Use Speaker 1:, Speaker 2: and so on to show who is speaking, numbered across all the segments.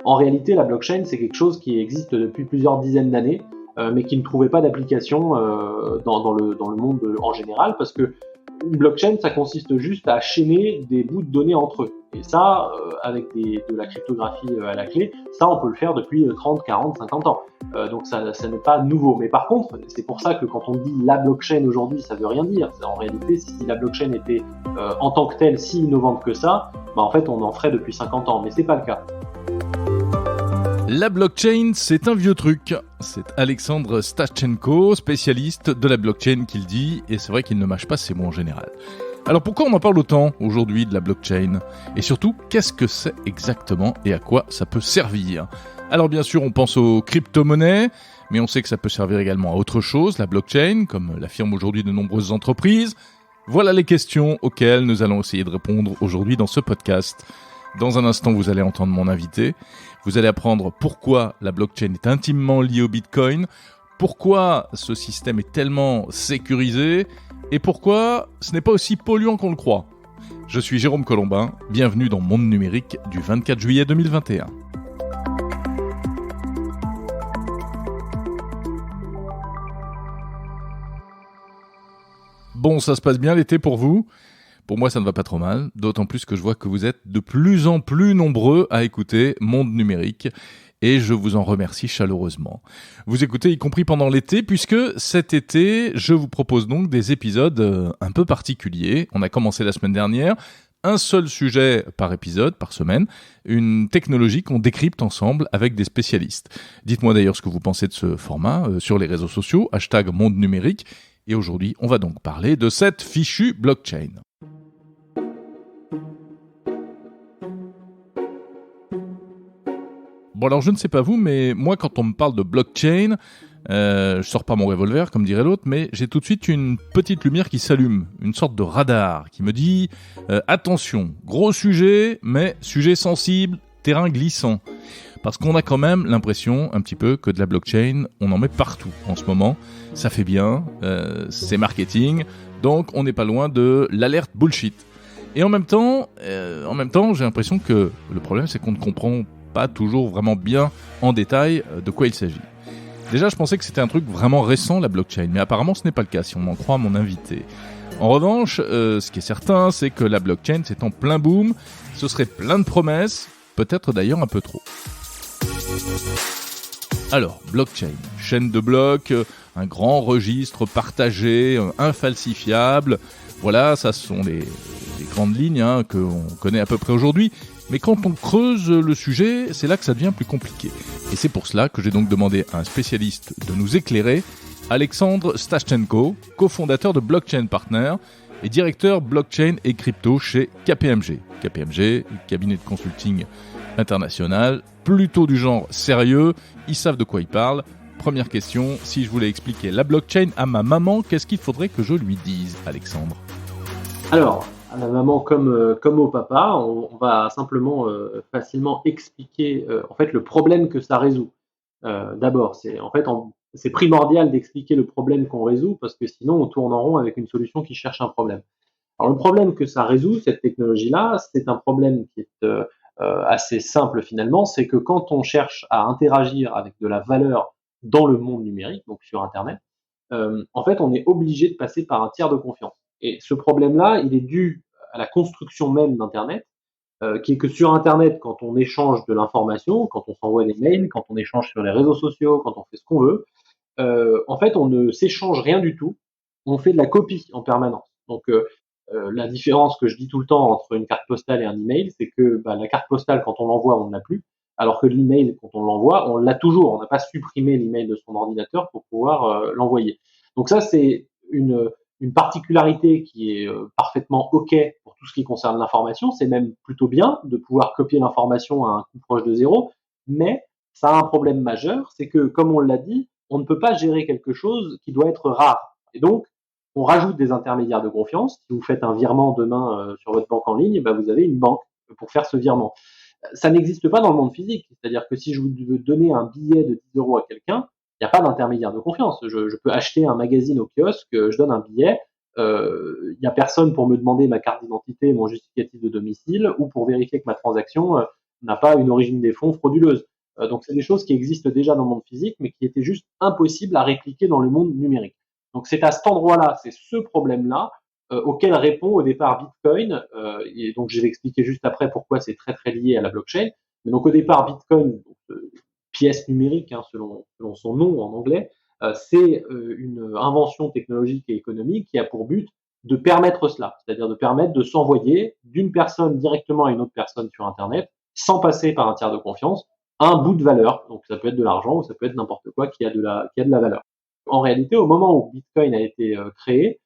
Speaker 1: En réalité, la blockchain, c'est quelque chose qui existe depuis plusieurs dizaines d'années, mais qui ne trouvait pas d'application dans le monde en général, parce que une blockchain, ça consiste juste à chaîner des bouts de données entre eux. Et ça, avec de la cryptographie à la clé, ça, on peut le faire depuis 30, 40, 50 ans. Donc ça n'est pas nouveau. Mais par contre, c'est pour ça que quand on dit la blockchain aujourd'hui, ça veut rien dire. En réalité, si la blockchain était en tant que telle si innovante que ça, en fait, on en ferait depuis 50 ans. Mais c'est pas le cas.
Speaker 2: La blockchain, c'est un vieux truc. C'est Alexandre Stashchenko, spécialiste de la blockchain, qui le dit, et c'est vrai qu'il ne mâche pas ses mots en général. Alors pourquoi on en parle autant aujourd'hui de la blockchain ? Et surtout, qu'est-ce que c'est exactement et à quoi ça peut servir ? Alors bien sûr, on pense aux crypto-monnaies, mais on sait que ça peut servir également à autre chose, la blockchain, comme l'affirment aujourd'hui de nombreuses entreprises. Voilà les questions auxquelles nous allons essayer de répondre aujourd'hui dans ce podcast. Dans un instant, vous allez entendre mon invité. Vous allez apprendre pourquoi la blockchain est intimement liée au Bitcoin, pourquoi ce système est tellement sécurisé et pourquoi ce n'est pas aussi polluant qu'on le croit. Je suis Jérôme Colombin, bienvenue dans Monde Numérique du 24 juillet 2021. Bon, ça se passe bien l'été pour vous ? Pour moi, ça ne va pas trop mal, d'autant plus que je vois que vous êtes de plus en plus nombreux à écouter Monde Numérique et je vous en remercie chaleureusement. Vous écoutez y compris pendant l'été puisque cet été, je vous propose donc des épisodes un peu particuliers. On a commencé la semaine dernière, un seul sujet par épisode, par semaine, une technologie qu'on décrypte ensemble avec des spécialistes. Dites-moi d'ailleurs ce que vous pensez de ce format sur les réseaux sociaux, #Monde Numérique. Et aujourd'hui, on va donc parler de cette fichue blockchain. Bon alors je ne sais pas vous, mais moi quand on me parle de blockchain, je sors pas mon revolver comme dirait l'autre, mais j'ai tout de suite une petite lumière qui s'allume, une sorte de radar qui me dit attention, gros sujet, mais sujet sensible, terrain glissant. Parce qu'on a quand même l'impression un petit peu que de la blockchain, on en met partout en ce moment. Ça fait bien, c'est marketing, donc on n'est pas loin de l'alerte bullshit. Et en même temps, j'ai l'impression que le problème c'est qu'on ne comprend pas toujours vraiment bien en détail de quoi il s'agit. Déjà, je pensais que c'était un truc vraiment récent, la blockchain, mais apparemment ce n'est pas le cas si on en croit mon invité. En revanche, ce qui est certain, c'est que la blockchain c'est en plein boom, ce serait plein de promesses, peut-être d'ailleurs un peu trop. Alors, blockchain, chaîne de blocs, un grand registre partagé, infalsifiable, voilà, ça sont les grandes lignes qu'on connaît à peu près aujourd'hui. Mais quand on creuse le sujet, c'est là que ça devient plus compliqué. Et c'est pour cela que j'ai donc demandé à un spécialiste de nous éclairer, Alexandre Stashchenko, cofondateur de Blockchain Partner et directeur blockchain et crypto chez KPMG. KPMG, cabinet de consulting international, plutôt du genre sérieux, ils savent de quoi ils parlent. Première question, si je voulais expliquer la blockchain à ma maman, qu'est-ce qu'il faudrait que je lui dise, Alexandre ?
Speaker 1: Alors, à la maman comme au papa, on va simplement facilement expliquer en fait le problème que ça résout. D'abord, c'est primordial d'expliquer le problème qu'on résout parce que sinon on tourne en rond avec une solution qui cherche un problème. Alors le problème que ça résout, cette technologie-là, c'est un problème qui est assez simple finalement, c'est que quand on cherche à interagir avec de la valeur dans le monde numérique, donc sur Internet, en fait on est obligé de passer par un tiers de confiance. Et ce problème-là, il est dû à la construction même d'Internet, qui est que sur Internet, quand on échange de l'information, quand on s'envoie des mails, quand on échange sur les réseaux sociaux, quand on fait ce qu'on veut, en fait, on ne s'échange rien du tout. On fait de la copie en permanence. Donc, la différence que je dis tout le temps entre une carte postale et un email, c'est que la carte postale, quand on l'envoie, on ne l'a plus, alors que l'email, quand on l'envoie, on l'a toujours. On n'a pas supprimé l'email de son ordinateur pour pouvoir l'envoyer. Donc ça, c'est une particularité qui est parfaitement OK pour tout ce qui concerne l'information. C'est même plutôt bien de pouvoir copier l'information à un coût proche de zéro, mais ça a un problème majeur, c'est que, comme on l'a dit, on ne peut pas gérer quelque chose qui doit être rare. Et donc, on rajoute des intermédiaires de confiance. Si vous faites un virement demain sur votre banque en ligne, vous avez une banque pour faire ce virement. Ça n'existe pas dans le monde physique. C'est-à-dire que si je veux donner un billet de 10 € à quelqu'un, il n'y a pas d'intermédiaire de confiance. Je peux acheter un magazine au kiosque, je donne un billet, il n'y a personne pour me demander ma carte d'identité, mon justificatif de domicile, ou pour vérifier que ma transaction n'a pas une origine des fonds frauduleuse. Donc c'est des choses qui existent déjà dans le monde physique, mais qui étaient juste impossibles à répliquer dans le monde numérique. Donc c'est à cet endroit-là, c'est ce problème-là auquel répond au départ Bitcoin. Et donc je vais expliquer juste après pourquoi c'est très très lié à la blockchain. Mais donc au départ, Bitcoin, pièce numérique, selon son nom en anglais, c'est une invention technologique et économique qui a pour but de permettre cela, c'est-à-dire de permettre de s'envoyer d'une personne directement à une autre personne sur Internet, sans passer par un tiers de confiance, un bout de valeur. Donc ça peut être de l'argent ou ça peut être n'importe quoi qui a de la valeur. En réalité, au moment où Bitcoin a été créé,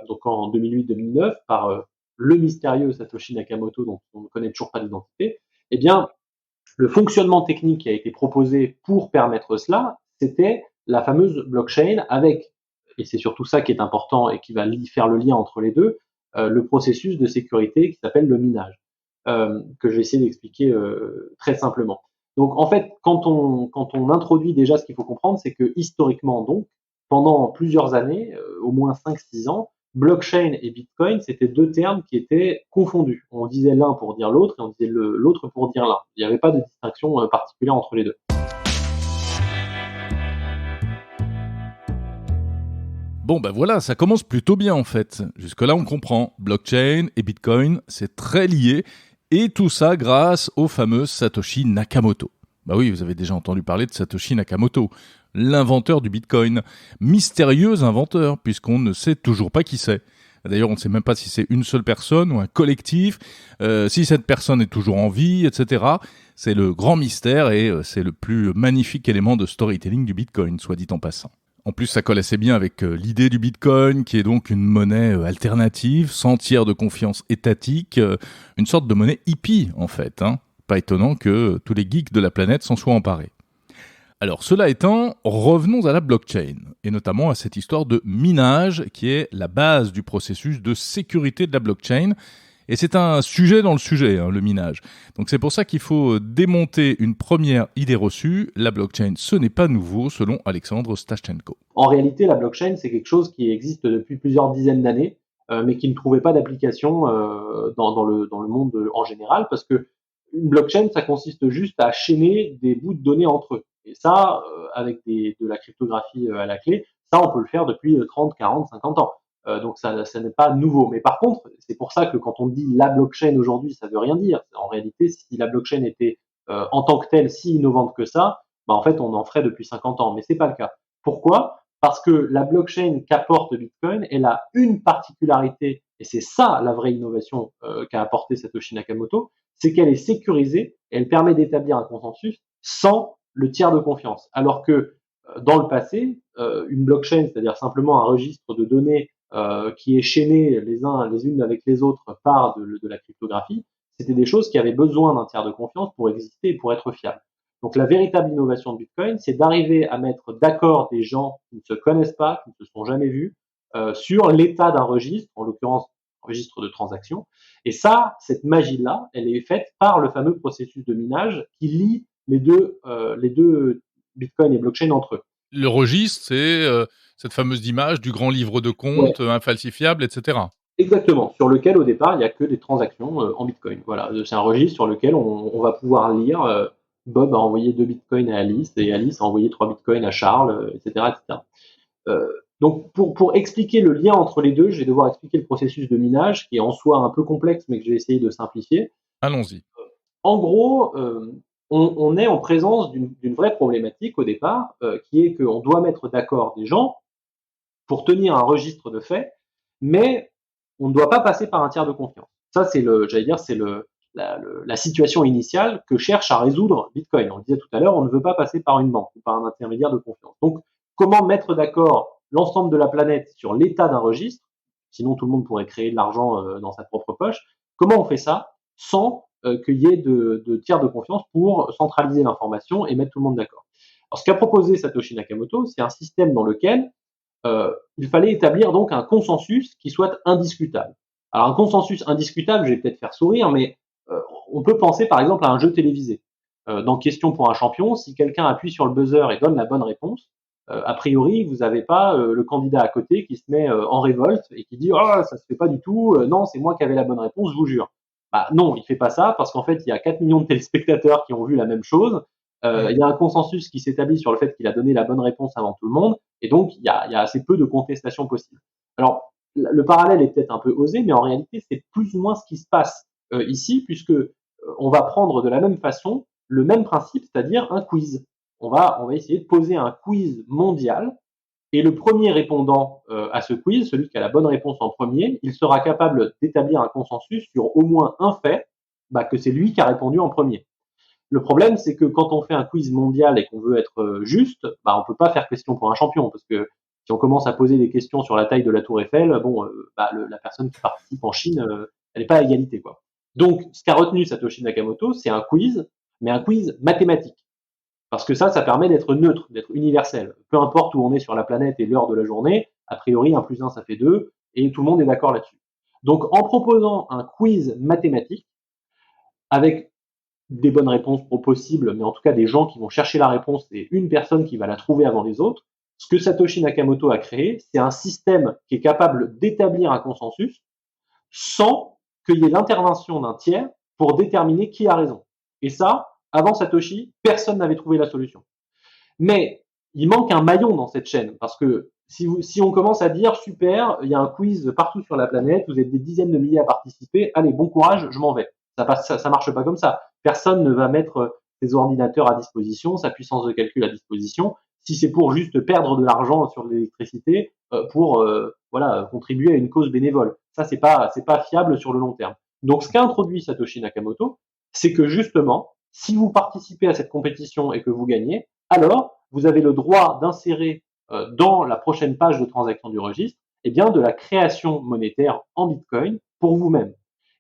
Speaker 1: donc en 2008-2009, par le mystérieux Satoshi Nakamoto, dont on ne connaît toujours pas l'identité, eh bien, le fonctionnement technique qui a été proposé pour permettre cela, c'était la fameuse blockchain avec, et c'est surtout ça qui est important et qui va faire le lien entre les deux, le processus de sécurité qui s'appelle le minage, que je vais essayer d'expliquer très simplement. Donc en fait, quand on introduit déjà, ce qu'il faut comprendre, c'est que historiquement, donc, pendant plusieurs années, au moins 5-6 ans, blockchain et Bitcoin, c'était deux termes qui étaient confondus. On disait l'un pour dire l'autre et on disait l'autre pour dire l'un. Il n'y avait pas de distinction particulière entre les deux.
Speaker 2: Bon, ben voilà, ça commence plutôt bien en fait. Jusque-là, on comprend. Blockchain et Bitcoin, c'est très lié. Et tout ça grâce au fameux Satoshi Nakamoto. Bah oui, vous avez déjà entendu parler de Satoshi Nakamoto, l'inventeur du Bitcoin. Mystérieux inventeur, puisqu'on ne sait toujours pas qui c'est. D'ailleurs, on ne sait même pas si c'est une seule personne ou un collectif, si cette personne est toujours en vie, etc. C'est le grand mystère et c'est le plus magnifique élément de storytelling du Bitcoin, soit dit en passant. En plus, ça colle assez bien avec l'idée du Bitcoin, qui est donc une monnaie alternative, sans tiers de confiance étatique, une sorte de monnaie hippie, en fait. Pas étonnant que tous les geeks de la planète s'en soient emparés. Alors, cela étant, revenons à la blockchain, et notamment à cette histoire de minage, qui est la base du processus de sécurité de la blockchain. Et c'est un sujet dans le sujet, le minage. Donc c'est pour ça qu'il faut démonter une première idée reçue. La blockchain, ce n'est pas nouveau, selon Alexandre Stashchenko.
Speaker 1: En réalité, la blockchain, c'est quelque chose qui existe depuis plusieurs dizaines d'années, mais qui ne trouvait pas d'application dans le monde en général, parce que une blockchain, ça consiste juste à chaîner des bouts de données entre eux. Et ça, avec de la cryptographie à la clé, ça, on peut le faire depuis 30, 40, 50 ans. Donc ça n'est pas nouveau. Mais par contre, c'est pour ça que quand on dit la blockchain aujourd'hui, ça veut rien dire. En réalité, si la blockchain était en tant que telle si innovante que ça, bah en fait, on en ferait depuis 50 ans. Mais c'est pas le cas. Pourquoi? Parce que la blockchain qu'apporte Bitcoin, elle a une particularité, et c'est ça la vraie innovation qu'a apporté Satoshi Nakamoto, c'est qu'elle est sécurisée et elle permet d'établir un consensus sans le tiers de confiance. Alors que dans le passé, une blockchain, c'est-à-dire simplement un registre de données qui est chaîné les unes avec les autres par de la cryptographie, c'était des choses qui avaient besoin d'un tiers de confiance pour exister et pour être fiables. Donc la véritable innovation de Bitcoin, c'est d'arriver à mettre d'accord des gens qui ne se connaissent pas, qui ne se sont jamais vus, sur l'état d'un registre, en l'occurrence un registre de transactions. Et ça, cette magie-là, elle est faite par le fameux processus de minage qui lie les deux Bitcoin et blockchain entre eux.
Speaker 2: Le registre, c'est cette fameuse image du grand livre de compte, infalsifiable, etc.
Speaker 1: Exactement, sur lequel au départ il n'y a que des transactions en Bitcoin. Voilà, c'est un registre sur lequel on va pouvoir lire Bob a envoyé 2 bitcoins à Alice et Alice a envoyé 3 bitcoins à Charles, etc. etc. Donc pour expliquer le lien entre les deux, je vais devoir expliquer le processus de minage qui est en soi un peu complexe mais que je vais essayer de simplifier.
Speaker 2: Allons-y.
Speaker 1: En gros, on est en présence d'une vraie problématique au départ, qui est qu'on doit mettre d'accord des gens pour tenir un registre de faits, mais on ne doit pas passer par un tiers de confiance. Ça, c'est la situation initiale que cherche à résoudre Bitcoin. On le disait tout à l'heure, on ne veut pas passer par une banque ou par un intermédiaire de confiance. Donc, comment mettre d'accord l'ensemble de la planète sur l'état d'un registre, sinon tout le monde pourrait créer de l'argent dans sa propre poche, comment on fait ça sans qu'il y ait de tiers de confiance pour centraliser l'information et mettre tout le monde d'accord? Alors, ce qu'a proposé Satoshi Nakamoto, c'est un système dans lequel il fallait établir donc un consensus qui soit indiscutable. Alors un consensus indiscutable, je vais peut-être faire sourire, mais on peut penser par exemple à un jeu télévisé. Dans Question pour un champion, si quelqu'un appuie sur le buzzer et donne la bonne réponse, a priori, vous n'avez pas le candidat à côté qui se met en révolte et qui dit « Oh, ça se fait pas du tout, non, c'est moi qui avais la bonne réponse, je vous jure ». Bah non, il fait pas ça parce qu'en fait, il y a 4 millions de téléspectateurs qui ont vu la même chose. Il y a un consensus qui s'établit sur le fait qu'il a donné la bonne réponse avant tout le monde, et donc il y a assez peu de contestation possible. Alors, le parallèle est peut-être un peu osé, mais en réalité, c'est plus ou moins ce qui se passe ici, puisque on va prendre de la même façon le même principe, c'est-à-dire un quiz. On va essayer de poser un quiz mondial, et le premier répondant à ce quiz, celui qui a la bonne réponse en premier, il sera capable d'établir un consensus sur au moins un fait, que c'est lui qui a répondu en premier. Le problème, c'est que quand on fait un quiz mondial et qu'on veut être juste, on peut pas faire question pour un champion, parce que si on commence à poser des questions sur la taille de la Tour Eiffel, la personne qui participe en Chine, elle n'est pas à égalité, quoi. Donc, ce qu'a retenu Satoshi Nakamoto, c'est un quiz, mais un quiz mathématique. Parce que ça permet d'être neutre, d'être universel. Peu importe où on est sur la planète et l'heure de la journée, a priori, 1 plus 1, ça fait 2, et tout le monde est d'accord là-dessus. Donc, en proposant un quiz mathématique, avec des bonnes réponses possibles, mais en tout cas des gens qui vont chercher la réponse et une personne qui va la trouver avant les autres, ce que Satoshi Nakamoto a créé, c'est un système qui est capable d'établir un consensus sans qu'il y ait l'intervention d'un tiers pour déterminer qui a raison. Et ça, avant Satoshi, personne n'avait trouvé la solution. Mais il manque un maillon dans cette chaîne, parce que si on commence à dire super, il y a un quiz partout sur la planète, vous êtes des dizaines de milliers à participer, allez, bon courage, je m'en vais. Ça marche pas comme ça. Personne ne va mettre ses ordinateurs à disposition, sa puissance de calcul à disposition, si c'est pour juste perdre de l'argent sur l'électricité pour contribuer à une cause bénévole. Ça, c'est pas fiable sur le long terme. Donc, ce qu'a introduit Satoshi Nakamoto, c'est que justement, si vous participez à cette compétition et que vous gagnez, alors vous avez le droit d'insérer dans la prochaine page de transaction du registre, de la création monétaire en Bitcoin pour vous-même.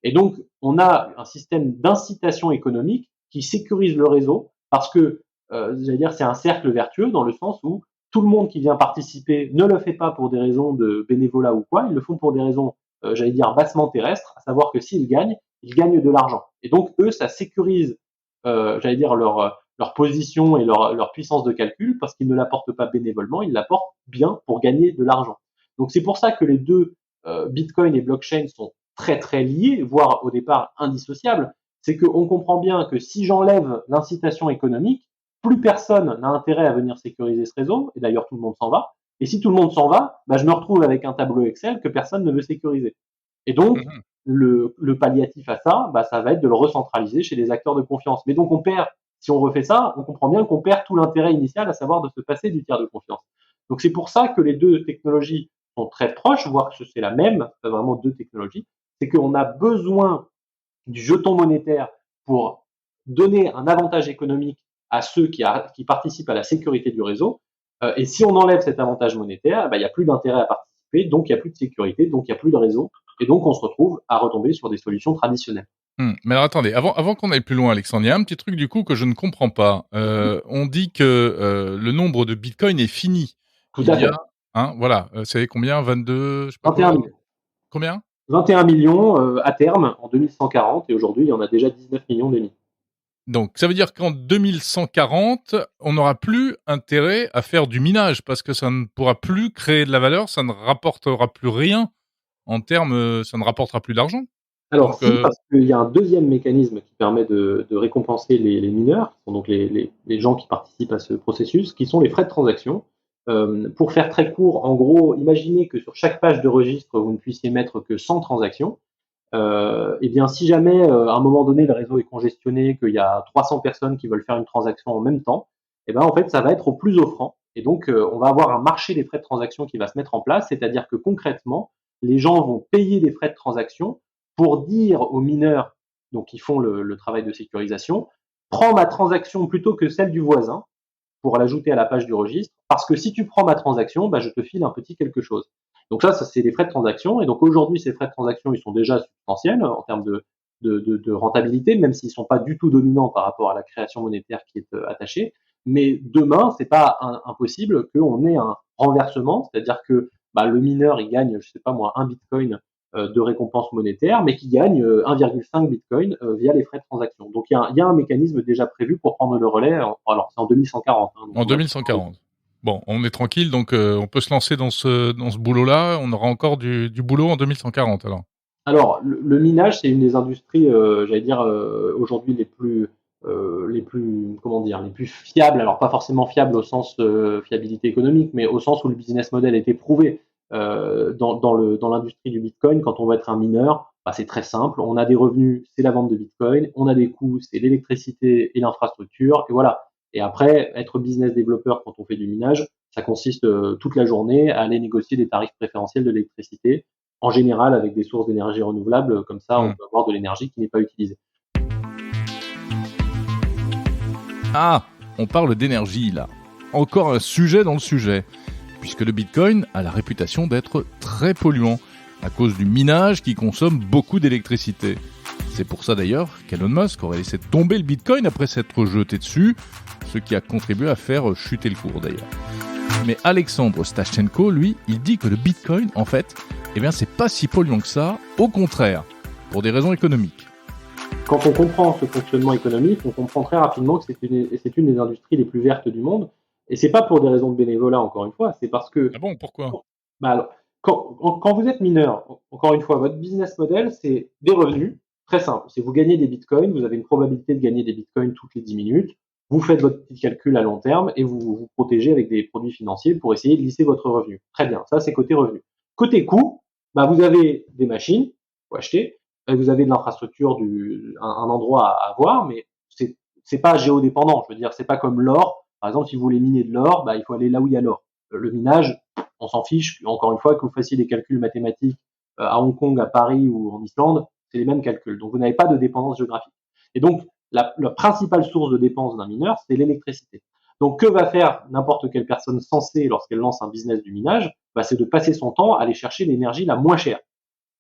Speaker 1: Et donc, on a un système d'incitation économique qui sécurise le réseau parce que, c'est un cercle vertueux dans le sens où tout le monde qui vient participer ne le fait pas pour des raisons de bénévolat ou quoi, ils le font pour des raisons, bassement terrestres, à savoir que s'ils gagnent de l'argent. Et donc, eux, ça sécurise, leur position et leur puissance de calcul parce qu'ils ne l'apportent pas bénévolement, ils l'apportent bien pour gagner de l'argent. Donc, c'est pour ça que les deux, Bitcoin et blockchain, sont très très liés, voire au départ indissociables. C'est qu'on comprend bien que si j'enlève l'incitation économique, plus personne n'a intérêt à venir sécuriser ce réseau, et d'ailleurs tout le monde s'en va. Et si tout le monde s'en va, je me retrouve avec un tableau Excel que personne ne veut sécuriser. Et donc, le palliatif à ça, ça va être de le recentraliser chez les acteurs de confiance. Mais donc on perd, si on refait ça, on comprend bien qu'on perd tout l'intérêt initial, à savoir de se passer du tiers de confiance. Donc c'est pour ça que les deux technologies sont très proches, voire que c'est la même, c'est vraiment deux technologies, c'est qu'on a besoin du jeton monétaire pour donner un avantage économique à ceux qui participent à la sécurité du réseau. Et si on enlève cet avantage monétaire, il n'y a plus d'intérêt à participer, donc il n'y a plus de sécurité, donc il n'y a plus de réseau, et donc on se retrouve à retomber sur des solutions traditionnelles.
Speaker 2: Mais alors attendez, avant qu'on aille plus loin, Alexandre, il y a un petit truc du coup que je ne comprends pas. On dit que le nombre de bitcoins est fini.
Speaker 1: Tout à fait.
Speaker 2: Voilà, c'est combien 22, je sais pas
Speaker 1: 21
Speaker 2: quoi.
Speaker 1: millions.
Speaker 2: Combien
Speaker 1: 21 millions à terme en 2140, et aujourd'hui il y en a déjà 19 millions d'émis.
Speaker 2: Donc ça veut dire qu'en 2140, on n'aura plus intérêt à faire du minage parce que ça ne pourra plus créer de la valeur, ça ne rapportera plus rien en termes, ça ne rapportera plus d'argent.
Speaker 1: Alors si, parce qu'il y a un deuxième mécanisme qui permet de récompenser les mineurs, qui sont donc les gens qui participent à ce processus, qui sont les frais de transaction. Pour faire très court, en gros, imaginez que sur chaque page de registre, vous ne puissiez mettre que 100 transactions. Si jamais, à un moment donné, le réseau est congestionné, qu'il y a 300 personnes qui veulent faire une transaction en même temps, en fait, ça va être au plus offrant. Et donc, on va avoir un marché des frais de transaction qui va se mettre en place, c'est-à-dire que concrètement, les gens vont payer des frais de transaction pour dire aux mineurs, donc qui font le travail de sécurisation, prends ma transaction plutôt que celle du voisin, pour l'ajouter à la page du registre, parce que si tu prends ma transaction, je te file un petit quelque chose. Donc ça c'est des frais de transaction, et donc aujourd'hui, ces frais de transaction, ils sont déjà substantiels en termes de rentabilité, même s'ils ne sont pas du tout dominants par rapport à la création monétaire qui est attachée. Mais demain, c'est pas impossible qu'on ait un renversement, c'est-à-dire que le mineur, il gagne, je sais pas moi, 1 bitcoin de récompense monétaire, mais qui gagne 1,5 bitcoin via les frais de transaction. Donc il y a un mécanisme déjà prévu pour prendre le relais. Alors c'est en 2140.
Speaker 2: En 2140. Bon, on est tranquille, donc on peut se lancer dans ce boulot-là. On aura encore du boulot en 2140 alors.
Speaker 1: Alors, le minage, c'est une des industries, j'allais dire, aujourd'hui comment dire, les plus fiables. Alors, pas forcément fiables au sens fiabilité économique, mais au sens où le business model est éprouvé. Dans l'industrie du Bitcoin, quand on va être un mineur, bah, c'est très simple. On a des revenus, c'est la vente de Bitcoin. On a des coûts, c'est l'électricité et l'infrastructure. Et voilà. Et après, être business développeur quand on fait du minage, ça consiste toute la journée à aller négocier des tarifs préférentiels de l'électricité, en général avec des sources d'énergie renouvelables, comme ça on
Speaker 2: Hmm.
Speaker 1: peut avoir de l'énergie qui n'est pas utilisée.
Speaker 2: Ah, on parle d'énergie là. Encore un sujet dans le sujet, puisque le Bitcoin a la réputation d'être très polluant, à cause du minage qui consomme beaucoup d'électricité. C'est pour ça d'ailleurs qu'Elon Musk aurait laissé tomber le Bitcoin après s'être jeté dessus, ce qui a contribué à faire chuter le cours d'ailleurs. Mais Alexandre Stashchenko, lui, il dit que le Bitcoin, en fait, eh bien c'est pas si polluant que ça, au contraire, pour des raisons économiques.
Speaker 1: Quand on comprend ce fonctionnement économique, on comprend très rapidement que c'est une des industries les plus vertes du monde. Et c'est pas pour des raisons de bénévolat, encore une fois, c'est parce que
Speaker 2: Ah bon, pourquoi?
Speaker 1: bah alors, quand vous êtes mineur, encore une fois, votre business model, c'est des revenus, très simple. C'est vous gagnez des bitcoins, vous avez une probabilité de gagner des bitcoins toutes les 10 minutes, vous faites votre petit calcul à long terme et vous vous protégez avec des produits financiers pour essayer de lisser votre revenu. Très bien, ça c'est côté revenu. Côté coût, bah vous avez des machines, faut acheter, vous avez de l'infrastructure, un endroit à avoir, mais c'est pas géodépendant. Je veux dire, c'est pas comme l'or. Par exemple, si vous voulez miner de l'or, bah, il faut aller là où il y a l'or. Le minage, on s'en fiche. Encore une fois, que vous fassiez des calculs mathématiques à Hong Kong, à Paris ou en Islande, c'est les mêmes calculs. Donc vous n'avez pas de dépendance géographique. Et donc la principale source de dépense d'un mineur, c'est l'électricité. Donc que va faire n'importe quelle personne sensée lorsqu'elle lance un business du minage? Bah, c'est de passer son temps à aller chercher l'énergie la moins chère.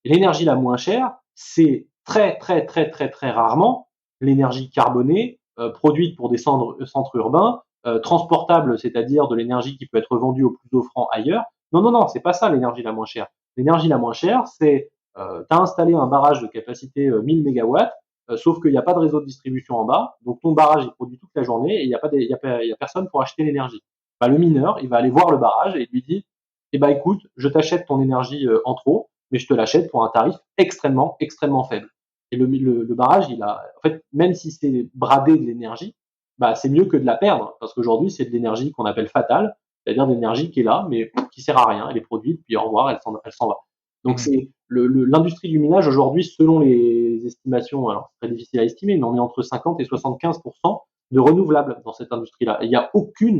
Speaker 1: Et l'énergie la moins chère, c'est très très très très très rarement l'énergie carbonée produite pour des centres urbains, transportable, c'est-à-dire de l'énergie qui peut être vendue au plus offrant ailleurs. Non, non, non, c'est pas ça l'énergie la moins chère. L'énergie la moins chère, c'est tu as installé un barrage de capacité 1000 mégawatts, sauf qu'il n'y a pas de réseau de distribution en bas, donc ton barrage il produit toute la journée et il y a personne pour acheter l'énergie. Bah, le mineur, il va aller voir le barrage et il lui dit, eh ben écoute, je t'achète ton énergie en trop, mais je te l'achète pour un tarif extrêmement, extrêmement faible. Et le barrage, en fait, même si c'est brader de l'énergie, bah, c'est mieux que de la perdre, parce qu'aujourd'hui, c'est de l'énergie qu'on appelle fatale, c'est-à-dire de l'énergie qui est là, mais qui sert à rien. Elle est produite, puis au revoir, elle s'en va. Donc,
Speaker 2: Hmm.
Speaker 1: c'est l'industrie du minage aujourd'hui, selon les estimations, alors c'est très difficile à estimer, mais on est entre 50 et 75% de renouvelables dans cette industrie-là. Et il n'y a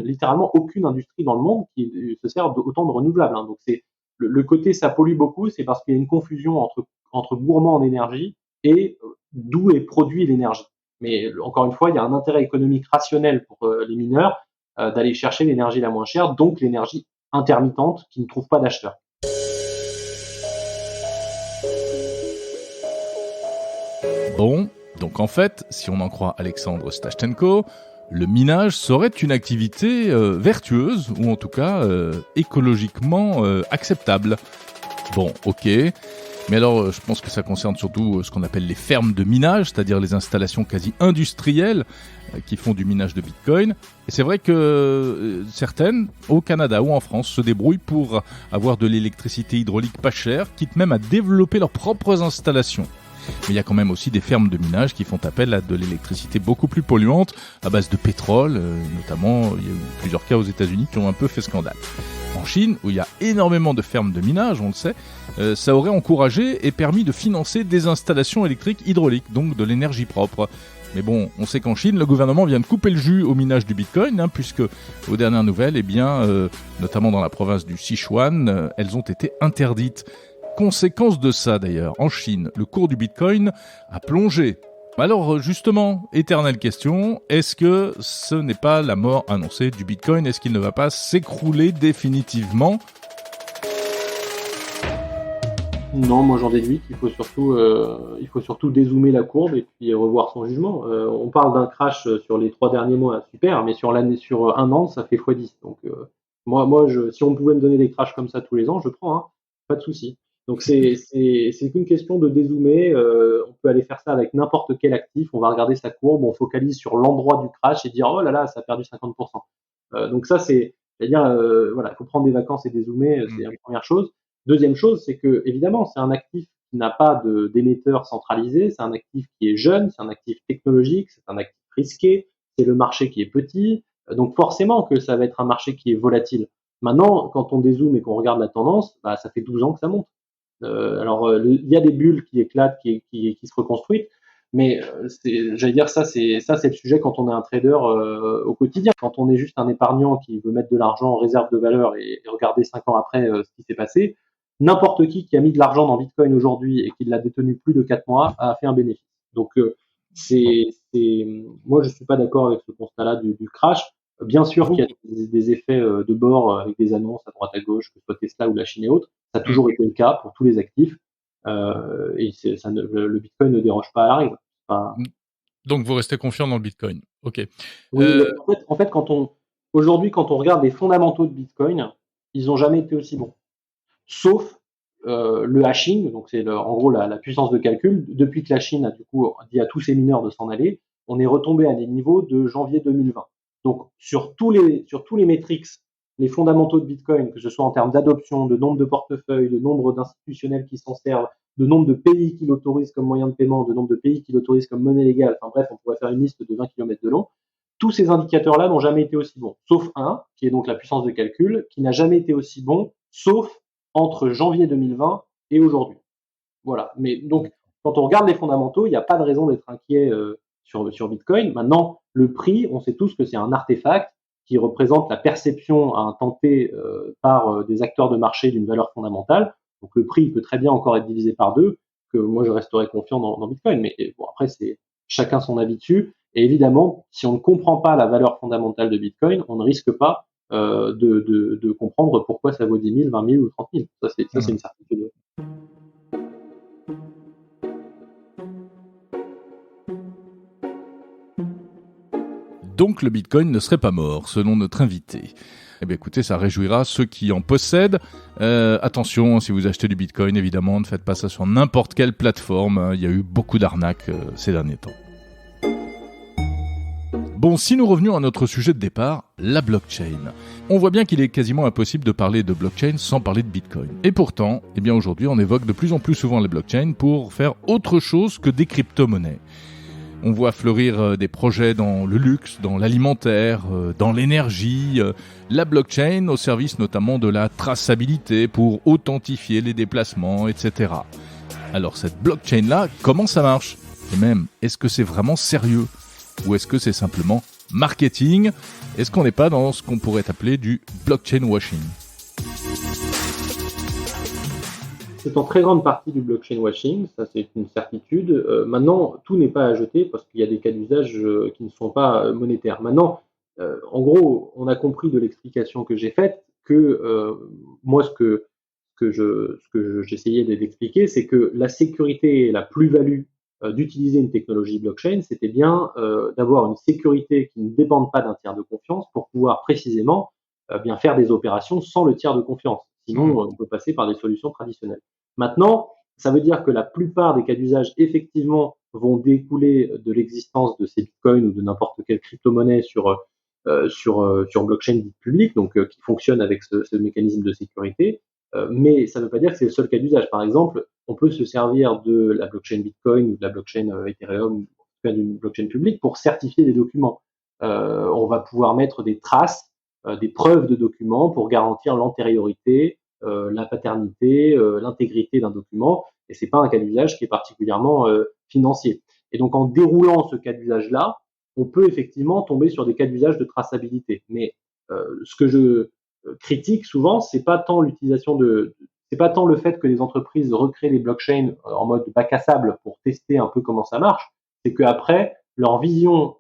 Speaker 1: littéralement aucune industrie dans le monde qui se sert autant de renouvelables. Hein. Donc, c'est le côté ça pollue beaucoup, c'est parce qu'il y a une confusion entre gourmand en énergie et d'où est produit l'énergie. Mais encore une fois, il y a un intérêt économique rationnel pour les mineurs d'aller chercher l'énergie la moins chère, donc l'énergie intermittente qui ne trouve pas d'acheteur.
Speaker 2: Bon, donc en fait, si on en croit Alexandre Stashchenko, le minage serait une activité vertueuse, ou en tout cas écologiquement acceptable. Bon, ok. Mais alors, je pense que ça concerne surtout ce qu'on appelle les fermes de minage, c'est-à-dire les installations quasi industrielles qui font du minage de Bitcoin. Et c'est vrai que certaines, au Canada ou en France, se débrouillent pour avoir de l'électricité hydraulique pas chère, quitte même à développer leurs propres installations. Mais il y a quand même aussi des fermes de minage qui font appel à de l'électricité beaucoup plus polluante, à base de pétrole, notamment, il y a eu plusieurs cas aux États-Unis qui ont un peu fait scandale. En Chine, où il y a énormément de fermes de minage, on le sait, ça aurait encouragé et permis de financer des installations électriques hydrauliques, donc de l'énergie propre. Mais bon, on sait qu'en Chine, le gouvernement vient de couper le jus au minage du Bitcoin, puisque aux dernières nouvelles, notamment dans la province du Sichuan, elles ont été interdites. Conséquence de ça d'ailleurs, en Chine, le cours du Bitcoin a plongé. Alors justement, éternelle question, est-ce que ce n'est pas la mort annoncée du Bitcoin? Est-ce qu'il ne va pas s'écrouler définitivement?
Speaker 1: Non, moi j'en déduis qu'il faut surtout dézoomer la courbe et puis revoir son jugement. On parle d'un crash sur les 3 derniers mois, super, mais sur un an, ça fait x10. Donc si on pouvait me donner des crashs comme ça tous les ans, je prends, hein, pas de souci. Donc c'est qu'une question de dézoomer. On peut aller faire ça avec n'importe quel actif. On va regarder sa courbe, on focalise sur l'endroit du crash et dire oh là là, ça a perdu 50%. Donc ça c'est-à-dire voilà, il faut prendre des vacances et dézoomer, c'est la première chose. Deuxième chose, c'est que évidemment, c'est un actif qui n'a pas d'émetteur centralisé, c'est un actif qui est jeune, c'est un actif technologique, c'est un actif risqué, c'est le marché qui est petit, donc forcément que ça va être un marché qui est volatile. Maintenant, quand on dézoome et qu'on regarde la tendance, bah, ça fait 12 ans que ça monte. Il y a des bulles qui éclatent, qui se reconstruisent, mais j'allais dire c'est le sujet quand on est un trader au quotidien. Quand on est juste un épargnant qui veut mettre de l'argent en réserve de valeur et regarder 5 ans après ce qui s'est passé, n'importe qui a mis de l'argent dans Bitcoin aujourd'hui et qui l'a détenu plus de 4 mois a fait un bénéfice. Donc moi je suis pas d'accord avec ce constat-là du crash. Bien sûr qu'il y a des effets de bord avec des annonces à droite à gauche, que ce soit Tesla ou la Chine et autres. Ça a toujours été le cas pour tous les actifs. Le Bitcoin ne déroge pas à la règle.
Speaker 2: Donc vous restez confiant dans le Bitcoin. Ok.
Speaker 1: Oui, en fait, aujourd'hui, quand on regarde les fondamentaux de Bitcoin, ils n'ont jamais été aussi bons. Sauf le hashing, donc c'est en gros la puissance de calcul. Depuis que la Chine a du coup dit à tous ses mineurs de s'en aller, on est retombé à des niveaux de janvier 2020. Donc sur tous les métriques, les fondamentaux de Bitcoin, que ce soit en termes d'adoption, de nombre de portefeuilles, de nombre d'institutionnels qui s'en servent, de nombre de pays qui l'autorisent comme moyen de paiement, de nombre de pays qui l'autorisent comme monnaie légale, enfin bref, on pourrait faire une liste de 20 km de long. Tous ces indicateurs-là n'ont jamais été aussi bons, sauf un, qui est donc la puissance de calcul, qui n'a jamais été aussi bon, sauf entre janvier 2020 et aujourd'hui. Voilà. Mais donc, quand on regarde les fondamentaux, il n'y a pas de raison d'être inquiet sur Bitcoin. Maintenant, le prix, on sait tous que c'est un artefact qui représente la perception à un temps T par des acteurs de marché d'une valeur fondamentale. Donc le prix peut très bien encore être divisé par deux, que moi je resterai confiant dans Bitcoin. Mais bon, après, c'est chacun son avis dessus. Et évidemment, si on ne comprend pas la valeur fondamentale de Bitcoin, on ne risque pas de comprendre pourquoi ça vaut 10 000, 20 000 ou 30 000. Ça, c'est une certitude.
Speaker 2: Donc le Bitcoin ne serait pas mort, selon notre invité. Eh bien écoutez, ça réjouira ceux qui en possèdent. Attention, si vous achetez du Bitcoin, évidemment, ne faites pas ça sur n'importe quelle plateforme. Il y a eu beaucoup d'arnaques ces derniers temps. Bon, si nous revenions à notre sujet de départ, la blockchain. On voit bien qu'il est quasiment impossible de parler de blockchain sans parler de Bitcoin. Et pourtant, eh bien aujourd'hui, on évoque de plus en plus souvent les blockchains pour faire autre chose que des crypto-monnaies. On voit fleurir des projets dans le luxe, dans l'alimentaire, dans l'énergie, la blockchain au service notamment de la traçabilité pour authentifier les déplacements, etc. Alors cette blockchain-là, comment ça marche ? Et même, est-ce que c'est vraiment sérieux ? Ou est-ce que c'est simplement marketing ? Est-ce qu'on n'est pas dans ce qu'on pourrait appeler du blockchain washing ?
Speaker 1: C'est en très grande partie du blockchain washing, ça c'est une certitude. Maintenant, tout n'est pas à jeter parce qu'il y a des cas d'usage qui ne sont pas monétaires. Maintenant, en gros, on a compris de l'explication que j'ai faite que moi, ce que j'essayais d'expliquer, c'est que la sécurité et la plus-value d'utiliser une technologie blockchain, c'était bien d'avoir une sécurité qui ne dépende pas d'un tiers de confiance pour pouvoir précisément bien faire des opérations sans le tiers de confiance. Sinon, on peut passer par des solutions traditionnelles. Maintenant, ça veut dire que la plupart des cas d'usage, effectivement, vont découler de l'existence de ces bitcoins ou de n'importe quelle crypto-monnaie sur blockchain dite publique, donc qui fonctionne avec ce mécanisme de sécurité. Mais ça ne veut pas dire que c'est le seul cas d'usage. Par exemple, on peut se servir de la blockchain Bitcoin ou de la blockchain Ethereum, ou en tout cas d'une blockchain publique, pour certifier des documents. On va pouvoir mettre des traces, des preuves de documents pour garantir l'antériorité, la paternité, l'intégrité d'un document. Et c'est pas un cas d'usage qui est particulièrement financier. Et donc, en déroulant ce cas d'usage-là, on peut effectivement tomber sur des cas d'usage de traçabilité. Mais ce que je critique souvent, c'est pas tant c'est pas tant le fait que les entreprises recréent les blockchains en mode bac à sable pour tester un peu comment ça marche, c'est qu'après, leur vision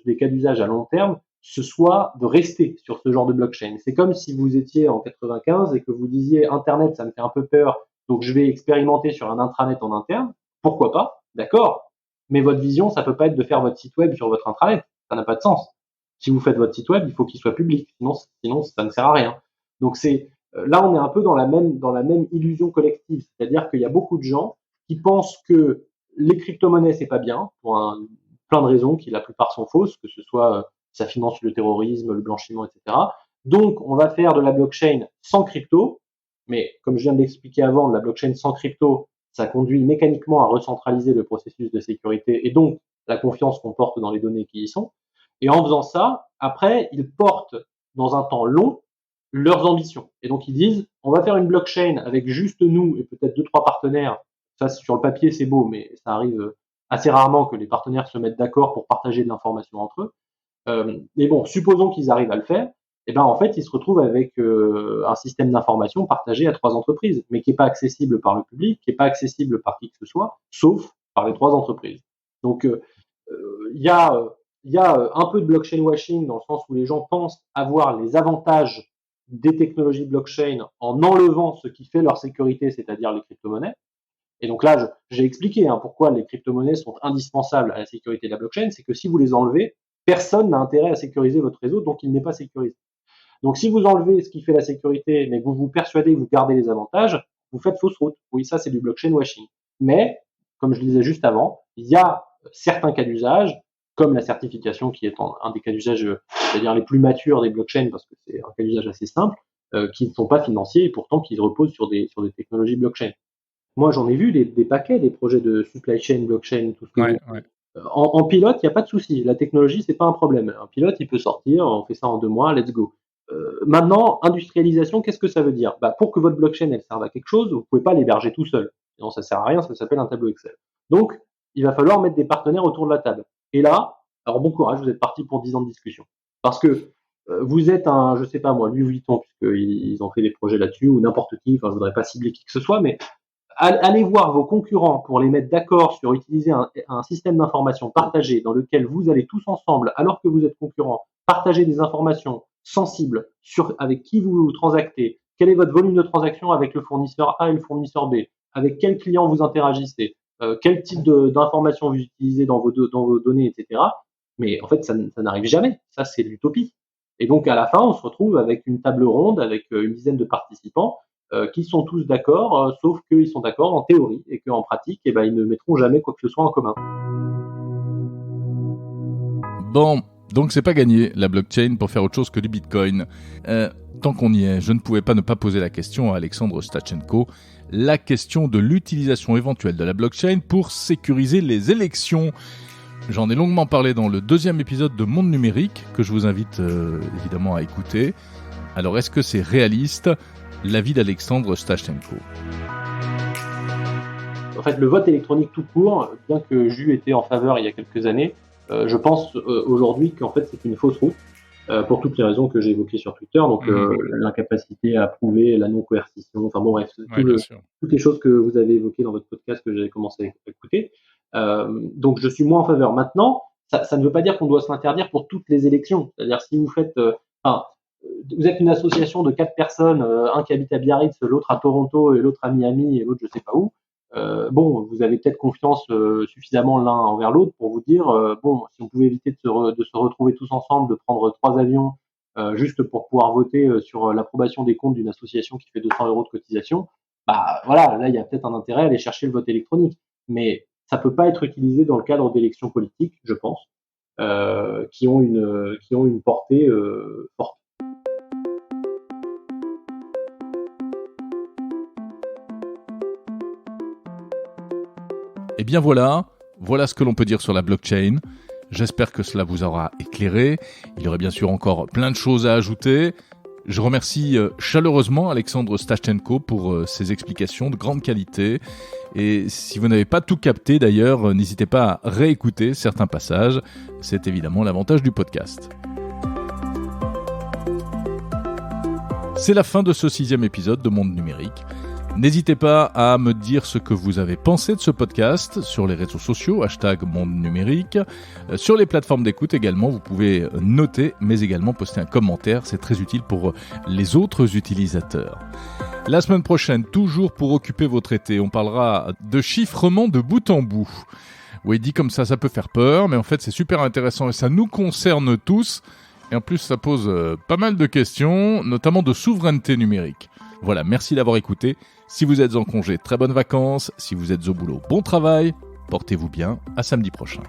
Speaker 1: des cas d'usage à long terme, ce soit de rester sur ce genre de blockchain. C'est comme si vous étiez en 95 et que vous disiez Internet, ça me fait un peu peur, donc je vais expérimenter sur un intranet en interne. Pourquoi pas ? D'accord. Mais votre vision, ça peut pas être de faire votre site web sur votre intranet. Ça n'a pas de sens. Si vous faites votre site web, il faut qu'il soit public. Sinon, ça ne sert à rien. Donc là, on est un peu dans la même illusion collective. C'est-à-dire qu'il y a beaucoup de gens qui pensent que les crypto-monnaies, c'est pas bien, pour plein de raisons qui la plupart sont fausses, que ce soit ça finance le terrorisme, le blanchiment, etc. Donc, on va faire de la blockchain sans crypto. Mais comme je viens de l'expliquer avant, la blockchain sans crypto, ça conduit mécaniquement à recentraliser le processus de sécurité et donc la confiance qu'on porte dans les données qui y sont. Et en faisant ça, après, ils portent dans un temps long leurs ambitions. Et donc ils disent, on va faire une blockchain avec juste nous et peut-être 2-3 partenaires. Ça, sur le papier, c'est beau, mais ça arrive assez rarement que les partenaires se mettent d'accord pour partager de l'information entre eux. Mais bon, supposons qu'ils arrivent à le faire. Et ben en fait, ils se retrouvent avec un système d'information partagé à 3 entreprises, mais qui n'est pas accessible par le public, qui n'est pas accessible par qui que ce soit, sauf par les 3 entreprises. Donc il y a un peu de blockchain washing dans le sens où les gens pensent avoir les avantages des technologies blockchain en enlevant ce qui fait leur sécurité, c'est-à-dire les crypto-monnaies. Et donc là, j'ai expliqué pourquoi les crypto-monnaies sont indispensables à la sécurité de la blockchain, c'est que si vous les enlevez, personne n'a intérêt à sécuriser votre réseau, donc il n'est pas sécurisé. Donc si vous enlevez ce qui fait la sécurité, mais que vous vous persuadez que vous gardez les avantages, vous faites fausse route. Oui, ça c'est du blockchain washing. Mais, comme je le disais juste avant, il y a certains cas d'usage, comme la certification qui est un des cas d'usage, c'est-à-dire les plus matures des blockchains, parce que c'est un cas d'usage assez simple, qui ne sont pas financiers et pourtant qui reposent sur des technologies blockchain. Moi, j'en ai vu des paquets, des projets de supply chain, blockchain, tout ce que vous voulez. En pilote, il n'y a pas de souci. La technologie, c'est pas un problème. Un pilote, il peut sortir, on fait ça en 2 mois, let's go. Maintenant, industrialisation, qu'est-ce que ça veut dire? Pour que votre blockchain elle serve à quelque chose, vous pouvez pas l'héberger tout seul. Sinon, ça sert à rien, ça s'appelle un tableau Excel. Donc, il va falloir mettre des partenaires autour de la table. Et là, alors bon courage, vous êtes parti pour 10 ans de discussion. Parce que vous êtes je sais pas moi, Louis Vuitton, puisqu'ils ont fait des projets là-dessus, ou n'importe qui, je voudrais pas cibler qui que ce soit, mais allez voir vos concurrents pour les mettre d'accord sur utiliser un système d'information partagé dans lequel vous allez tous ensemble, alors que vous êtes concurrents, partager des informations sensibles sur avec qui vous transactez, quel est votre volume de transaction avec le fournisseur A et le fournisseur B, avec quel client vous interagissez, quel type d'informations vous utilisez dans vos données, etc. Mais en fait, ça n'arrive jamais. Ça, c'est l'utopie. Et donc, à la fin, on se retrouve avec une table ronde, avec une dizaine de participants, qui sont tous d'accord, sauf qu'ils sont d'accord en théorie et qu'en pratique, ils ne mettront jamais quoi que ce soit en commun.
Speaker 2: Bon, donc c'est pas gagné la blockchain pour faire autre chose que du Bitcoin. Tant qu'on y est, je ne pouvais pas ne pas poser la question à Alexandre Stachenko, la question de l'utilisation éventuelle de la blockchain pour sécuriser les élections. J'en ai longuement parlé dans le 2e épisode de Monde Numérique, que je vous invite évidemment à écouter. Alors est-ce que c'est réaliste ? L'avis d'Alexandre Stachenko.
Speaker 1: En fait, le vote électronique tout court, bien que j'eus été en faveur il y a quelques années, je pense aujourd'hui qu'en fait c'est une fausse route, pour toutes les raisons que j'ai évoquées sur Twitter, donc l'incapacité à prouver la non-coercition, enfin bon bref, toutes les choses que vous avez évoquées dans votre podcast que j'avais commencé à écouter. Donc je suis moins en faveur. Maintenant, ça ne veut pas dire qu'on doit se l'interdire pour toutes les élections. C'est-à-dire si vous faites... vous êtes une association de 4 personnes, un qui habite à Biarritz, l'autre à Toronto et l'autre à Miami et l'autre je sais pas où. Vous avez peut-être confiance suffisamment l'un envers l'autre pour vous dire si on pouvait éviter de se retrouver tous ensemble, de prendre 3 avions juste pour pouvoir voter sur l'approbation des comptes d'une association qui fait 200 € de cotisation, voilà, là il y a peut-être un intérêt à aller chercher le vote électronique, mais ça peut pas être utilisé dans le cadre d'élections politiques, je pense, qui ont une portée forte.
Speaker 2: Eh bien voilà ce que l'on peut dire sur la blockchain. J'espère que cela vous aura éclairé. Il y aurait bien sûr encore plein de choses à ajouter. Je remercie chaleureusement Alexandre Stachenko pour ses explications de grande qualité. Et si vous n'avez pas tout capté d'ailleurs, n'hésitez pas à réécouter certains passages. C'est évidemment l'avantage du podcast. C'est la fin de ce 6e épisode de Monde Numérique. N'hésitez pas à me dire ce que vous avez pensé de ce podcast sur les réseaux sociaux, #Monde Numérique. Sur les plateformes d'écoute également, vous pouvez noter, mais également poster un commentaire. C'est très utile pour les autres utilisateurs. La semaine prochaine, toujours pour occuper votre été, on parlera de chiffrement de bout en bout. Oui, dit comme ça peut faire peur, mais en fait c'est super intéressant et ça nous concerne tous. Et en plus, ça pose pas mal de questions, notamment de souveraineté numérique. Voilà, merci d'avoir écouté. Si vous êtes en congé, très bonnes vacances. Si vous êtes au boulot, bon travail. Portez-vous bien. À samedi prochain.